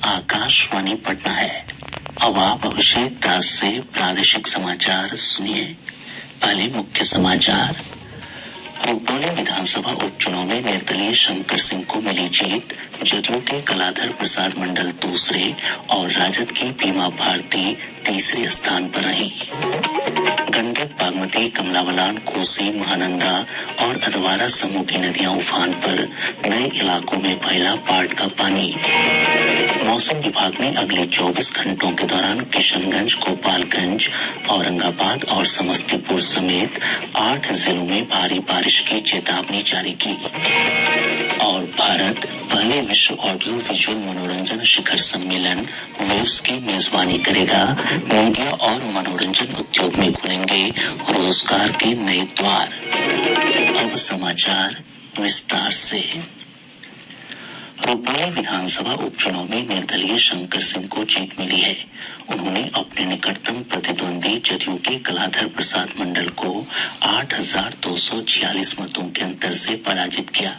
आकाशवाणी पटना है। अब आप अभिषेक दास से प्रादेशिक समाचार सुनिए। पहले मुख्य समाचार। रुपौली विधानसभा उपचुनाव में निर्दलीय शंकर सिंह को मिली जीत। जदयू के कलाधर प्रसाद मंडल दूसरे और राजद की बीमा भारती तीसरे स्थान पर रही। गंडक, बागमती, कमला बलान, कोसी, महानंदा और अधवारा समूह की नदियां उफान पर। नए इलाकों में फैला बाढ़ का पानी। मौसम विभाग ने अगले 24 घंटों के दौरान किशनगंज, गोपालगंज, औरंगाबाद और समस्तीपुर समेत 8 जिलों में भारी बारिश की चेतावनी जारी की। और भारत पहले विश्व ऑडियो विजुअल मनोरंजन शिखर सम्मेलन वेव्स की मेजबानी करेगा। मीडिया और मनोरंजन उद्योग में खुलेंगे रोजगार के नए द्वार। अब समाचार विस्तार से। रुपौली विधानसभा उपचुनाव में निर्दलीय शंकर सिंह को जीत मिली है। उन्होंने अपने निकटतम प्रतिद्वंदी जदयू के कलाधर प्रसाद मंडल को 8,246 मतों के अंतर से पराजित किया।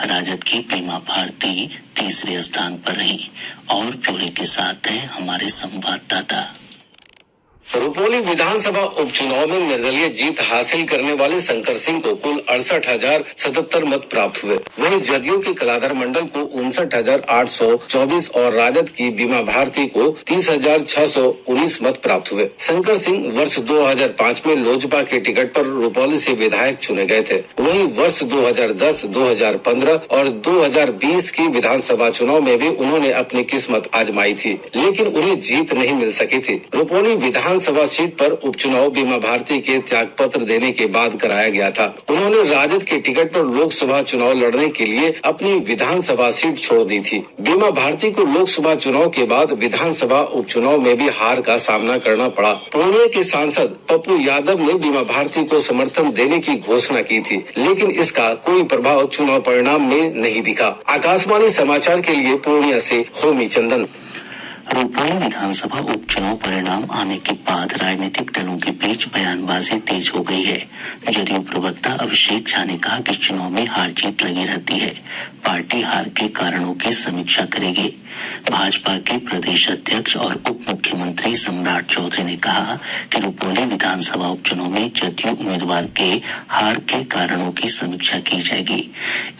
राजद की बीमा भारती तीसरे स्थान पर रही। और ब्यौरे के साथ हैं हमारे संवाददाता। रुपौली विधानसभा उपचुनाव में निर्दलीय जीत हासिल करने वाले शंकर सिंह को कुल 68,077 मत प्राप्त हुए। वहीं जदयू के कलाधर मंडल को 59,824 और राजद की बीमा भारती को 30,619 मत प्राप्त हुए। शंकर सिंह वर्ष 2005 में लोजपा के टिकट पर रुपौली से विधायक चुने गए थे। वहीं वर्ष 2010, 2015 और 2020 की विधानसभा चुनाव में भी उन्होंने अपनी किस्मत आजमाई थी, लेकिन उन्हें जीत नहीं मिल सकी थी। रुपौली विधानसभा सीट पर उपचुनाव बीमा भारती के त्याग पत्र देने के बाद कराया गया था। उन्होंने राजद के टिकट पर लोकसभा चुनाव लड़ने के लिए अपनी विधानसभा सीट छोड़ दी थी। बीमा भारती को लोकसभा चुनाव के बाद विधानसभा उपचुनाव में भी हार का सामना करना पड़ा। पूर्णिया के सांसद पप्पू यादव ने बीमा भारती को समर्थन देने की घोषणा की थी, लेकिन इसका कोई प्रभाव चुनाव परिणाम में नहीं दिखा। आकाशवाणी समाचार के लिए पूर्णिया से होमी चंदन। रुपौली विधानसभा उपचुनाव परिणाम आने के बाद राजनीतिक दलों के बीच बयानबाजी तेज हो गई है। जदयू प्रवक्ता अभिषेक झा ने कहा कि चुनाव में हार जीत लगी रहती है। पार्टी हार के कारणों की समीक्षा करेगी। भाजपा के प्रदेश अध्यक्ष और उप मुख्यमंत्री सम्राट चौधरी ने कहा कि रुपौली विधानसभा उपचुनाव में जदयू उम्मीदवार के हार के कारणों की समीक्षा की जाएगी।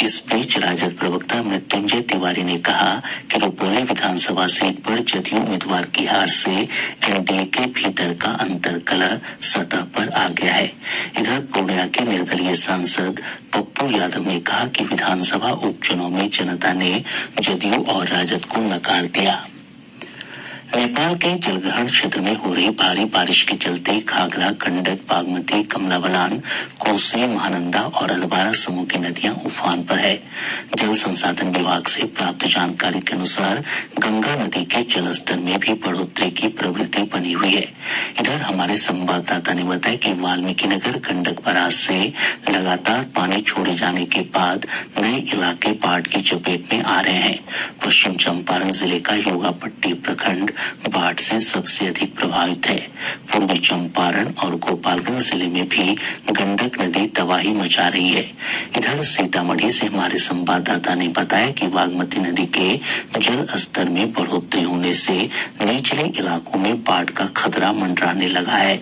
इस बीच राजद प्रवक्ता मृत्युंजय तिवारी ने कहा कि रुपौली विधानसभा सीट पर जदयू उम्मीदवार की हार से एनडीए के भीतर का अंतर कलह सतह पर आ गया है। इधर पूर्णिया के निर्दलीय सांसद पप्पू यादव ने कहा कि विधानसभा उपचुनाव में जनता ने जदयू और राजद को नकार दिया। नेपाल के जलग्रहण क्षेत्र में हो रही भारी बारिश के चलते घाघरा, गंडक, बागमती, कमला बलान, कोसी, महानंदा और अधवारा समूह की नदियां उफान पर है। जल संसाधन विभाग से प्राप्त जानकारी के अनुसार गंगा नदी के जलस्तर में भी बढ़ोतरी की प्रवृत्ति बनी हुई है। इधर हमारे संवाददाता ने बताया कि वाल्मीकिनगर गंडक बराज से लगातार पानी छोड़े जाने के बाद नए इलाके बाढ़ की चपेट में आ रहे हैं। पश्चिम चंपारण जिले का योगापट्टी प्रखंड बाढ़ से सबसे अधिक प्रभावित है। पूर्वी चंपारण और गोपालगंज जिले में भी गंडक नदी तबाही मचा रही है। इधर सीतामढ़ी से हमारे संवाददाता ने बताया कि बागमती नदी के जल स्तर में बढ़ोतरी होने से निचले इलाकों में बाढ़ का खतरा मंडराने लगा है।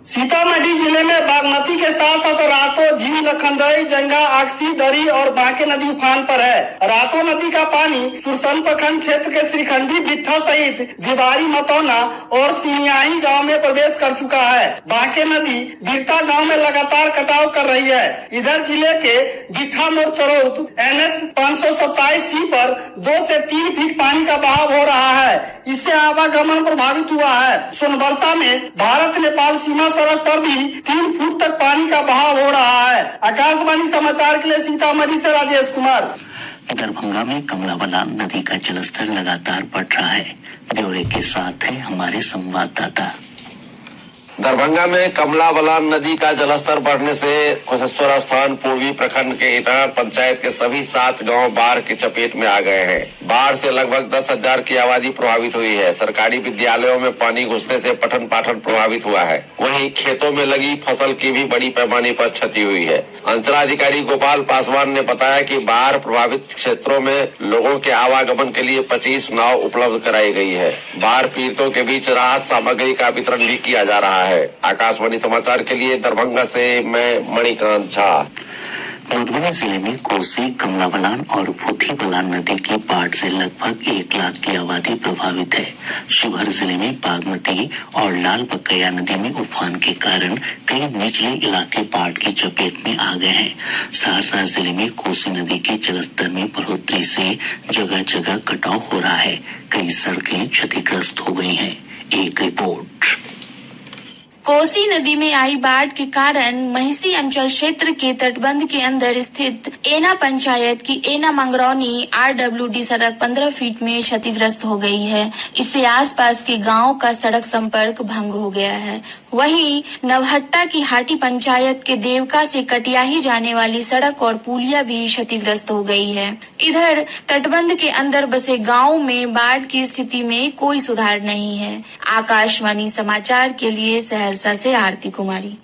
सीतामढ़ी जिले में बागमती के साथ साथ रातो, झील, लखनदई, जंगा, आक्सी, दरी और बांके नदी उफान पर है। रातो नदी का पानी सुरसन प्रखंड क्षेत्र के श्रीखंडी, बिट्ठा सहित दिवारी, मतौना और सिनियाही गांव में प्रवेश कर चुका है। बांके नदी बिरता गांव में लगातार कटाव कर रही है। इधर जिले के बिट्ठा मोड़ चरौत NH 527C पर 2 से 3 फीट पानी का बहाव हो रहा है। इससे आवागमन प्रभावित हुआ है। सोनबरसा में भारत नेपाल सीमा सड़क पर भी 3 फुट तक पानी का बहाव हो रहा है। आकाशवाणी समाचार के लिए सीतामढ़ी से राजेश कुमार। दरभंगा में कमला बलान नदी का जलस्तर लगातार बढ़ रहा है। ब्यौरे के साथ है हमारे संवाददाता। दरभंगा में कमला बलान नदी का जलस्तर बढ़ने से कुशेश्वर स्थान पूर्वी प्रखंड के इटहर पंचायत के सभी 7 गांव बाढ़ की चपेट में आ गए हैं। बाढ़ से लगभग 10,000 की आबादी प्रभावित हुई है। सरकारी विद्यालयों में पानी घुसने से पठन पाठन प्रभावित हुआ है। वहीं खेतों में लगी फसल की भी बड़ी पैमाने पर क्षति हुई है। अंचलाधिकारी गोपाल पासवान ने बताया कि बाढ़ प्रभावित क्षेत्रों में लोगों के आवागमन के लिए 25 नाव उपलब्ध कराई गई है। बाढ़ पीड़ितों के बीच राहत सामग्री का वितरण भी किया जा रहा है। आकाशवाणी समाचार के लिए दरभंगा से मैं मणिकांत झा। मधुबनी जिले में कोसी, कमला बलान और भूथी बलान नदी की बाढ़ से लगभग 1 लाख की आबादी प्रभावित है। शिवहर जिले में बागमती और लाल बकैया नदी में उफान के कारण कई निचले इलाके बाढ़ की चपेट में आ गए हैं। सहरसा जिले में कोसी नदी के जलस्तर में बढ़ोतरी से जगह जगह कटाव हो रहा है। कई सड़कें क्षतिग्रस्त हो गई हैं। एक रिपोर्ट। कोसी नदी में आई बाढ़ के कारण महिसी अंचल क्षेत्र के तटबंध के अंदर स्थित एना पंचायत की एना मंगरौनी RWD सड़क 15 फीट में क्षतिग्रस्त हो गई है। इससे आसपास के गांव का सड़क संपर्क भंग हो गया है। वहीं नवहट्टा की हाटी पंचायत के देवका से कटियाही जाने वाली सड़क और पुलिया भी क्षतिग्रस्त हो गई है। इधर तटबंध के अंदर बसे गाँव में बाढ़ की स्थिति में कोई सुधार नहीं है। आकाशवाणी समाचार के लिए सहरसा से आरती कुमारी।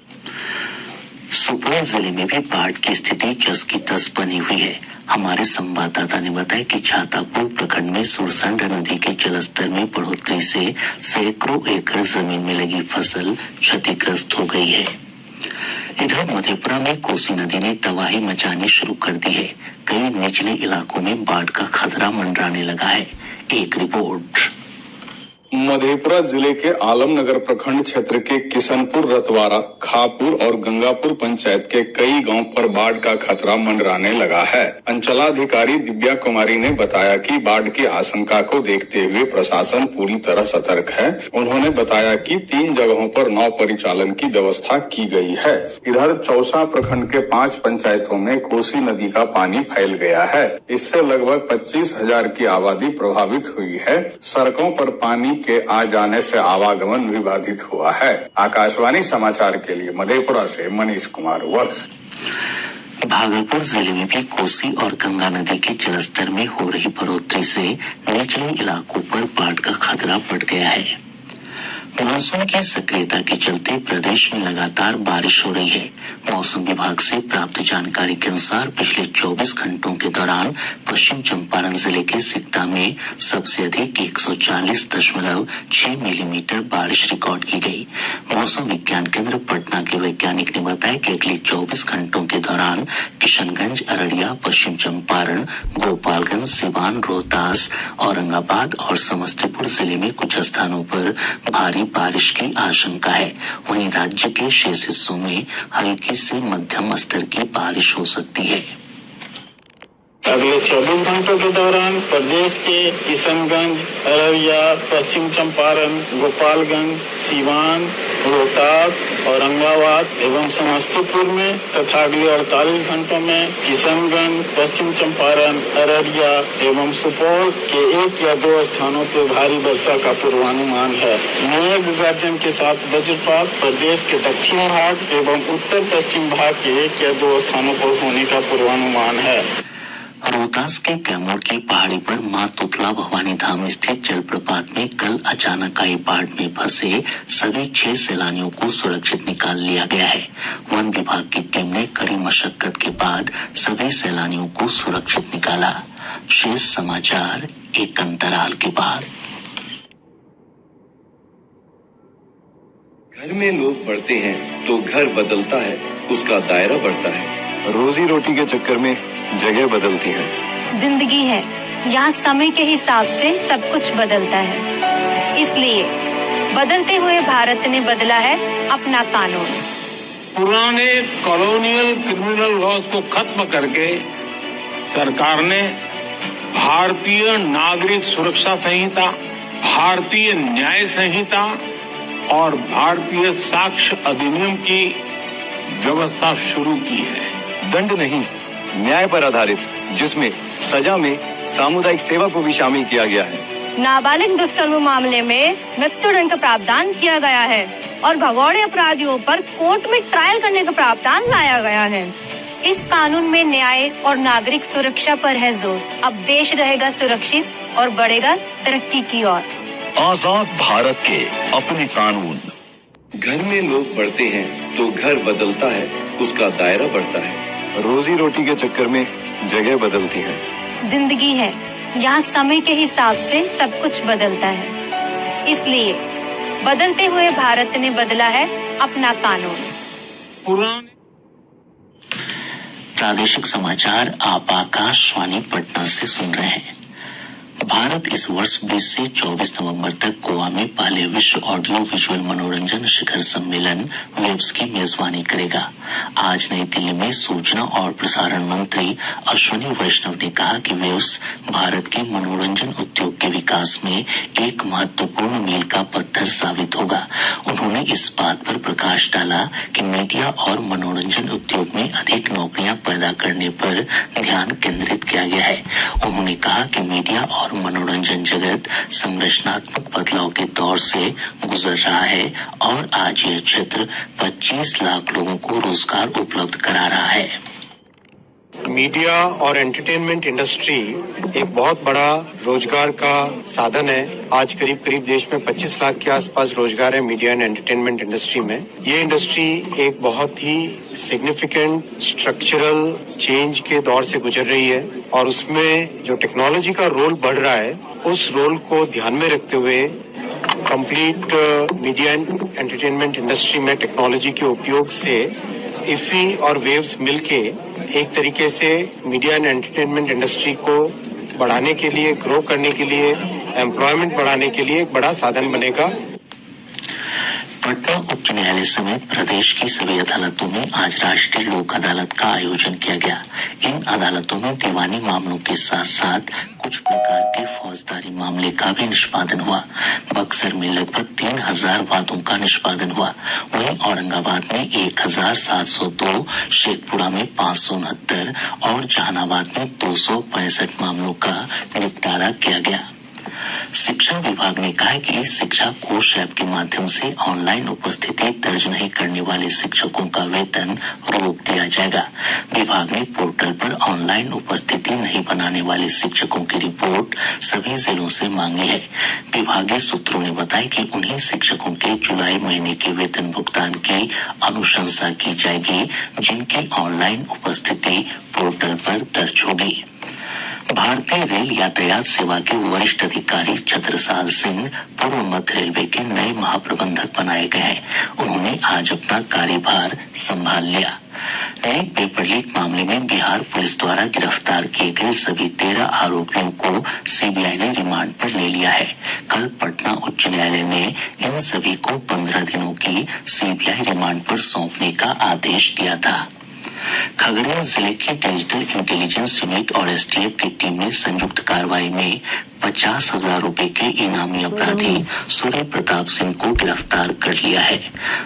सुपौल जिले में भी बाढ़ की स्थिति जस की तस बनी हुई है। हमारे संवाददाता ने बताया कि छातापुर प्रखंड में सुरसंड नदी के जलस्तर में बढ़ोतरी से सैकड़ों एकड़ जमीन में लगी फसल क्षतिग्रस्त हो गई है। इधर मधेपुरा में कोसी नदी ने तबाही मचानी शुरू कर दी है। कई निचले इलाकों में बाढ़ का खतरा मंडराने लगा है। एक रिपोर्ट। मधेपुरा जिले के आलमनगर प्रखंड क्षेत्र के किशनपुर, रतवारा, खापुर और गंगापुर पंचायत के कई गांव पर बाढ़ का खतरा मंडराने लगा है। अंचलाधिकारी दिव्या कुमारी ने बताया कि बाढ़ की आशंका को देखते हुए प्रशासन पूरी तरह सतर्क है। उन्होंने बताया कि 3 जगहों पर नाव परिचालन की व्यवस्था की गई है। इधर चौसा प्रखंड के 5 पंचायतों में कोसी नदी का पानी फैल गया है। इससे लगभग 25,000 की आबादी प्रभावित हुई है। सड़कों पर पानी के आ जाने से आवागमन भी बाधित हुआ है। आकाशवाणी समाचार के लिए मधेपुरा से मनीष कुमार वत्स। भागलपुर जिले में भी कोसी और गंगा नदी के जलस्तर में हो रही बढ़ोतरी से निचले इलाकों पर बाढ़ का खतरा बढ़ गया है। मानसून की सक्रियता के चलते प्रदेश में लगातार बारिश हो रही है। मौसम विभाग से प्राप्त जानकारी के अनुसार पिछले 24 घंटों के दौरान पश्चिम चंपारण जिले के सिकटा में सबसे अधिक 140.6 मिलीमीटर बारिश रिकॉर्ड की गई। मौसम विज्ञान केंद्र पटना के वैज्ञानिक ने बताया कि अगले 24 घंटों के दौरान किशनगंज, अररिया, पश्चिम चंपारण, गोपालगंज, सिवान, रोहतास, औरंगाबाद और समस्तीपुर जिले में कुछ स्थानों पर भारी बारिश की आशंका है। वहीं राज्य के शेष हिस्सों में हल्की से मध्यम स्तर की बारिश हो सकती है। अगले 24 घंटों के दौरान प्रदेश के किशनगंज, अररिया, पश्चिम चंपारण, गोपालगंज, सिवान, रोहतास, औरंगाबाद एवं समस्तीपुर में तथा अगले 48 घंटों में किशनगंज, पश्चिम चंपारण, अररिया एवं सुपौल के 1 या 2 स्थानों पर भारी वर्षा का पूर्वानुमान है। मेघ गर्जन के साथ वज्रपात प्रदेश के दक्षिण भाग एवं उत्तर पश्चिम भाग के 1 या 2 स्थानों पर होने का पूर्वानुमान है। रोहतास के कैमूर की पहाड़ी पर मां तुतला भवानी धाम स्थित जलप्रपात में कल अचानक आई बाढ़ में फंसे सभी 6 सैलानियों को सुरक्षित निकाल लिया गया है। वन विभाग की टीम ने कड़ी मशक्कत के बाद सभी सैलानियों को सुरक्षित निकाला। शेष समाचार एक अंतराल के बाद। घर में लोग बढ़ते हैं तो घर बदलता है, उसका दायरा बढ़ता है। रोजी रोटी के चक्कर में जगह बदलती है। जिंदगी है, यहाँ समय के हिसाब से सब कुछ बदलता है। इसलिए बदलते हुए भारत ने बदला है अपना कानून। पुराने कॉलोनियल क्रिमिनल लॉज को खत्म करके सरकार ने भारतीय नागरिक सुरक्षा संहिता, भारतीय न्याय संहिता और भारतीय साक्ष्य अधिनियम की व्यवस्था शुरू की है। दंड नहीं, न्याय पर आधारित, जिसमें सजा में सामुदायिक सेवा को भी शामिल किया गया है। नाबालिग दुष्कर्म मामले में मृत्युदंड का प्रावधान किया गया है। और भगौड़े अपराधियों पर कोर्ट में ट्रायल करने का प्रावधान लाया गया है। इस कानून में न्याय और नागरिक सुरक्षा पर है जोर। अब देश रहेगा सुरक्षित और बढ़ेगा तरक्की की ओर। आजाद भारत के अपने कानून। घर में लोग बढ़ते हैं तो घर बदलता है, उसका दायरा बढ़ता है। रोजी रोटी के चक्कर में जगह बदलती है। जिंदगी है, यहाँ समय के हिसाब से सब कुछ बदलता है। इसलिए बदलते हुए भारत ने बदला है अपना कानून। पुराने प्रादेशिक समाचार आप आकाशवाणी पटना से सुन रहे हैं। भारत इस वर्ष 20 से 24 नवंबर तक गोवा में पहले विश्व ऑडियो विजुअल मनोरंजन शिखर सम्मेलन वेव्स की मेजबानी करेगा। आज नई दिल्ली में सूचना और प्रसारण मंत्री अश्विनी वैष्णव ने कहा कि वेव्स भारत के मनोरंजन उद्योग के विकास में एक महत्वपूर्ण मील का पत्थर साबित होगा। उन्होंने इस बात पर प्रकाश डाला कि मीडिया और मनोरंजन उद्योग में अधिक नौकरियां पैदा करने पर ध्यान केंद्रित किया गया है। उन्होंने कहा कि मीडिया और मनोरंजन जगत संरचनात्मक बदलाव के दौर से गुजर रहा है और आज यह क्षेत्र 25 लाख लोगों को रोजगार उपलब्ध करा रहा है। मीडिया और एंटरटेनमेंट इंडस्ट्री एक बहुत बड़ा रोजगार का साधन है। आज करीब करीब देश में 25 लाख के आसपास रोजगार है मीडिया एंड एंटरटेनमेंट इंडस्ट्री में। ये इंडस्ट्री एक बहुत ही सिग्निफिकेंट स्ट्रक्चरल चेंज के दौर से गुजर रही है और उसमें जो टेक्नोलॉजी का रोल बढ़ रहा है उस रोल को ध्यान में रखते हुए complete media and entertainment industry में टेक्नोलॉजी के उपयोग से इफी और वेव्स मिलके एक तरीके से मीडिया एंड एंटरटेनमेंट इंडस्ट्री को बढ़ाने के लिए, ग्रो करने के लिए, एम्प्लॉयमेंट बढ़ाने के लिए एक बड़ा साधन बनेगा। पटना उच्च न्यायालय समेत प्रदेश की सभी अदालतों में आज राष्ट्रीय लोक अदालत का आयोजन किया गया। इन अदालतों में दीवानी मामलों के साथ साथ कुछ प्रकार के फौजदारी मामले का भी निष्पादन हुआ। बक्सर में लगभग 3000 वादों का निष्पादन हुआ। वहीं औरंगाबाद में 1702, शेखपुरा में 569 और जहानाबाद में 265 मामलों का निपटारा किया गया। शिक्षा विभाग ने कहा है कि इस शिक्षा कोष ऐप के माध्यम से ऑनलाइन उपस्थिति दर्ज नहीं करने वाले शिक्षकों का वेतन रोक दिया जाएगा। विभाग ने पोर्टल पर ऑनलाइन उपस्थिति नहीं बनाने वाले शिक्षकों की रिपोर्ट सभी जिलों से मांगी है। विभागीय सूत्रों ने बताया कि उन्हीं शिक्षकों के जुलाई महीने के वेतन भुगतान की अनुशंसा की जाएगी जिनकी ऑनलाइन उपस्थिति पोर्टल पर दर्ज होगी। भारतीय रेल यातायात सेवा के वरिष्ठ अधिकारी छत्रसाल सिंह पूर्व मध्य रेलवे के नए महाप्रबंधक बनाए गए हैं। उन्होंने आज अपना कार्यभार संभाल लिया। नई पेपर लीक मामले में बिहार पुलिस द्वारा गिरफ्तार किए गए सभी 13 आरोपियों को सीबीआई ने रिमांड पर ले लिया है। कल पटना उच्च न्यायालय ने इन सभी को 15 दिनों की सीबीआई रिमांड पर सौंपने का आदेश दिया था। खगड़िया जिले की डिजिटल इंटेलिजेंस यूनिट और एसटीएफ की टीम ने संयुक्त कार्रवाई में 50,000 रुपए के इनामी अपराधी सूर्य प्रताप सिंह को गिरफ्तार कर लिया है।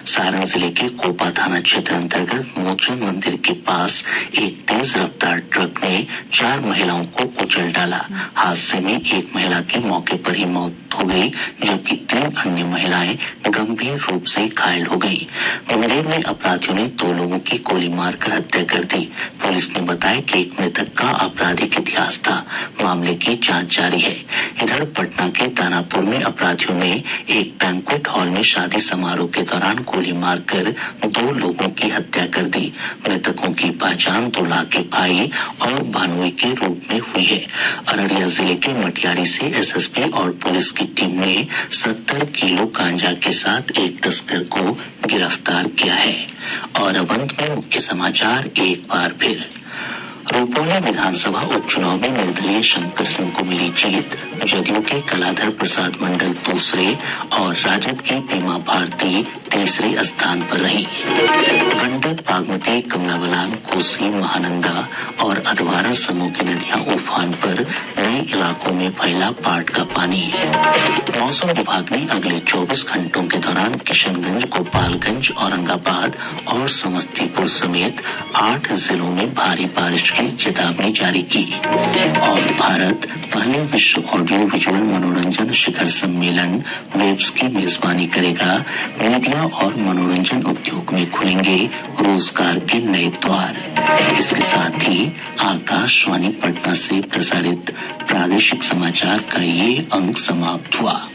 सारण जिले के कोपा थाना क्षेत्र अंतर्गत मोचन मंदिर के पास एक तेज रफ्तार ट्रक ने 4 महिलाओं को कुचल डाला। हादसे में एक महिला की मौके पर ही मौत हो गई जबकि 3 अन्य महिलाएं गंभीर रूप से घायल हो गई। मुंगेर में अपराधियों ने 2 लोगों की गोली मारकर हत्या कर दी। पुलिस ने बताया कि एक मृतक का आपराधिक इतिहास था। मामले की जांच जारी है। इधर पटना के दानापुर में अपराधियों ने एक बैंक्वेट हॉल में शादी समारोह के दौरान गोली मारकर 2 लोगों की हत्या कर दी। मृतकों की पहचान दूल्हा के भाई और भानुई के रूप में हुई है। अररिया जिले के मटियारी से एसएसबी और पुलिस की टीम ने 70 किलो गांजा के साथ एक तस्कर को गिरफ्तार किया है। और अब अंत में मुख्य समाचार एक बार फिर। रुपौली विधानसभा उपचुनाव में निर्दलीय शंकर सिंह को मिली जीत। जदयू के कलाधर प्रसाद मंडल दूसरे और राजद की बीमा भारती तीसरे स्थान पर रही। गंडक, बागमती, कमला बलान, कोसी, महानंदा और अधवारा समूह की नदियां उफान पर, नए इलाकों में फैला बाढ़ का पानी। मौसम विभाग ने अगले 24 घंटों के दौरान किशनगंज, गोपालगंज, औरंगाबाद और समस्तीपुर समेत 8 जिलों में भारी बारिश की चेतावनी जारी की। और भारत पहले विश्व ऑडियो विजुअल मनोरंजन शिखर सम्मेलन वेव्स की मेजबानी करेगा। मीडिया और मनोरंजन उद्योग में खुलेंगे रोजगार के नए द्वार। इसके साथ ही आकाशवाणी पटना से प्रसारित प्रादेशिक समाचार का ये अंक समाप्त हुआ।